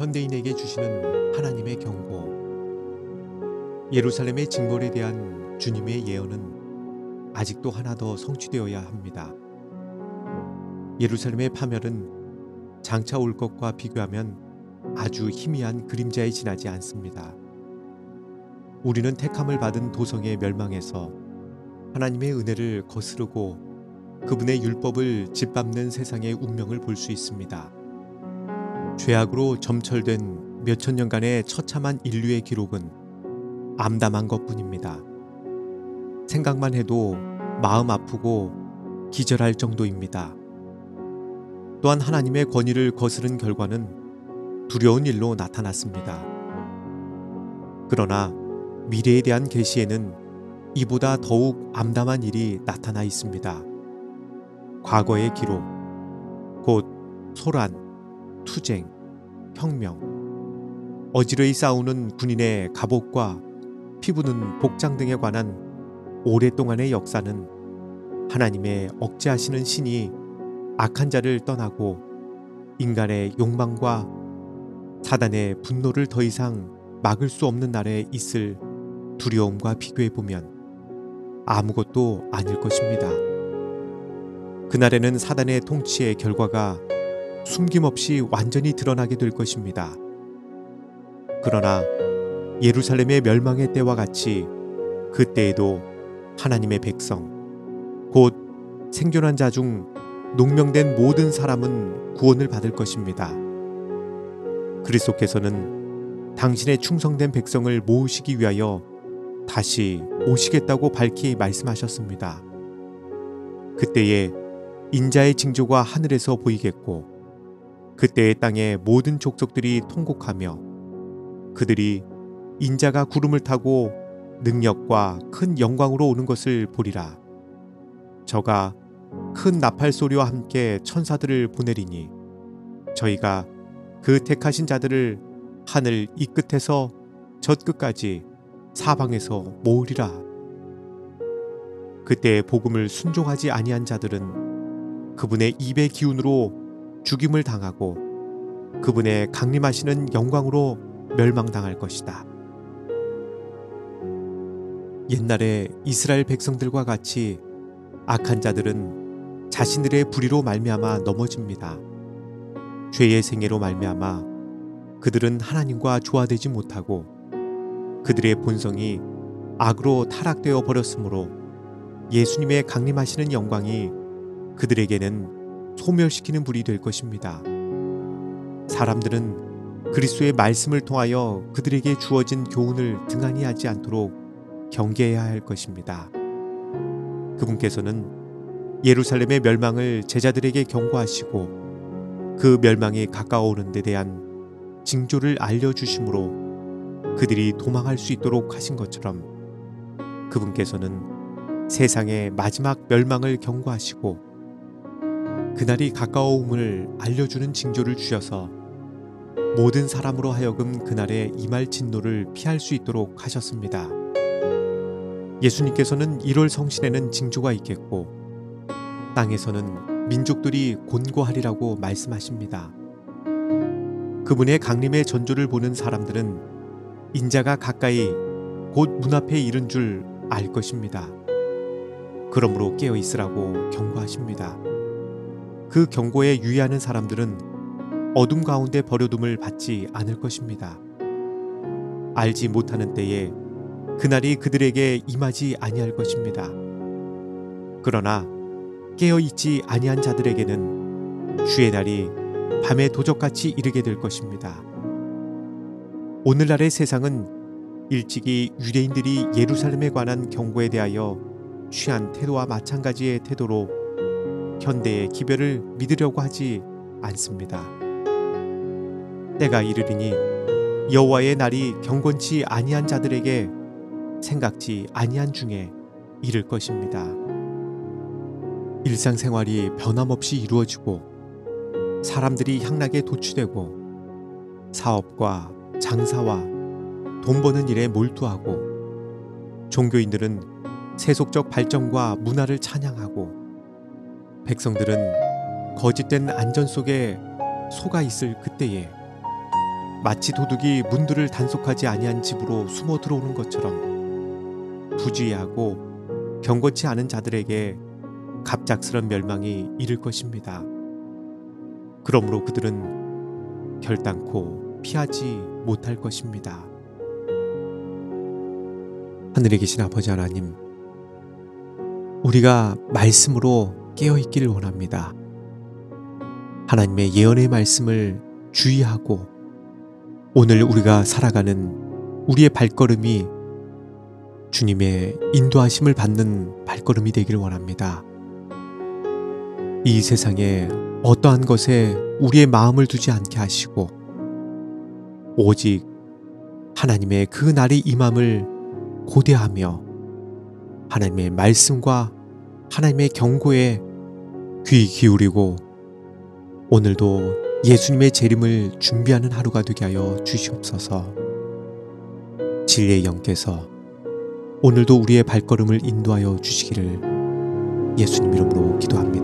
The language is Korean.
현대인에게 주시는 하나님의 경고. 예루살렘의 징벌에 대한 주님의 예언은 아직도 하나 더 성취되어야 합니다. 예루살렘의 파멸은 장차 올 것과 비교하면 아주 희미한 그림자에 지나지 않습니다. 우리는 택함을 받은 도성의 멸망에서 하나님의 은혜를 거스르고 그분의 율법을 짓밟는 세상의 운명을 볼 수 있습니다. 죄악으로 점철된 몇천 년간의 처참한 인류의 기록은 암담한 것뿐입니다. 생각만 해도 마음 아프고 기절할 정도입니다. 또한 하나님의 권위를 거스른 결과는 두려운 일로 나타났습니다. 그러나 미래에 대한 계시에는 이보다 더욱 암담한 일이 나타나 있습니다. 과거의 기록, 곧 소란, 투쟁, 혁명, 어지러이 싸우는 군인의 갑옷과 피부는 복장 등에 관한 오랫동안의 역사는 하나님의 억제하시는 신이 악한 자를 떠나고 인간의 욕망과 사단의 분노를 더 이상 막을 수 없는 날에 있을 두려움과 비교해보면 아무것도 아닐 것입니다. 그날에는 사단의 통치의 결과가 숨김없이 완전히 드러나게 될 것입니다. 그러나 예루살렘의 멸망의 때와 같이 그때에도 하나님의 백성, 곧 생존한 자 중 농명된 모든 사람은 구원을 받을 것입니다. 그리스도께서는 당신의 충성된 백성을 모으시기 위하여 다시 오시겠다고 밝히 말씀하셨습니다. 그때에 인자의 징조가 하늘에서 보이겠고 그때의 땅의 모든 족속들이 통곡하며 그들이 인자가 구름을 타고 능력과 큰 영광으로 오는 것을 보리라. 저가 큰 나팔 소리와 함께 천사들을 보내리니 저희가 그 택하신 자들을 하늘 이 끝에서 저 끝까지 사방에서 모으리라. 그때 복음을 순종하지 아니한 자들은 그분의 입의 기운으로 죽임을 당하고 그분의 강림하시는 영광으로 멸망당할 것이다. 옛날에 이스라엘 백성들과 같이 악한 자들은 자신들의 불의로 말미암아 넘어집니다. 죄의 생애로 말미암아 그들은 하나님과 조화되지 못하고 그들의 본성이 악으로 타락되어 버렸으므로 예수님의 강림하시는 영광이 그들에게는 소멸시키는 불이 될 것입니다. 사람들은 그리스도의 말씀을 통하여 그들에게 주어진 교훈을 등한히 하지 않도록 경계해야 할 것입니다. 그분께서는 예루살렘의 멸망을 제자들에게 경고하시고 그 멸망이 가까워오는 데 대한 징조를 알려주심으로 그들이 도망할 수 있도록 하신 것처럼 그분께서는 세상의 마지막 멸망을 경고하시고 그날이 가까워옴을 알려주는 징조를 주셔서 모든 사람으로 하여금 그날에 임할 진노를 피할 수 있도록 하셨습니다. 예수님께서는 1월 성신에는 징조가 있겠고 땅에서는 민족들이 곤고하리라고 말씀하십니다. 그분의 강림의 전조를 보는 사람들은 인자가 가까이 곧 문 앞에 이른 줄 알 것입니다. 그러므로 깨어 있으라고 경고하십니다. 그 경고에 유의하는 사람들은 어둠 가운데 버려둠을 받지 않을 것입니다. 알지 못하는 때에 그날이 그들에게 임하지 아니할 것입니다. 그러나 깨어있지 아니한 자들에게는 주의 날이 밤의 도적같이 이르게 될 것입니다. 오늘날의 세상은 일찍이 유대인들이 예루살렘에 관한 경고에 대하여 취한 태도와 마찬가지의 태도로 현대의 기별을 믿으려고 하지 않습니다. 때가 이르리니 여호와의 날이 경건치 아니한 자들에게 생각지 아니한 중에 이를 것입니다. 일상생활이 변함없이 이루어지고 사람들이 향락에 도취되고 사업과 장사와 돈 버는 일에 몰두하고 종교인들은 세속적 발전과 문화를 찬양하고 백성들은 거짓된 안전 속에 속아 있을 그때에 마치 도둑이 문들을 단속하지 아니한 집으로 숨어 들어오는 것처럼 부주의하고 경건치 않은 자들에게 갑작스런 멸망이 이를 것입니다. 그러므로 그들은 결단코 피하지 못할 것입니다. 하늘에 계신 아버지 하나님, 우리가 말씀으로 깨어있기를 원합니다. 하나님의 예언의 말씀을 주의하고 오늘 우리가 살아가는 우리의 발걸음이 주님의 인도하심을 받는 발걸음이 되기를 원합니다. 이 세상에 어떠한 것에 우리의 마음을 두지 않게 하시고 오직 하나님의 그 날이 임함을 고대하며 하나님의 말씀과 하나님의 경고에 귀 기울이고 오늘도 예수님의 재림을 준비하는 하루가 되게 하여 주시옵소서. 진리의 영께서 오늘도 우리의 발걸음을 인도하여 주시기를 예수님 이름으로 기도합니다.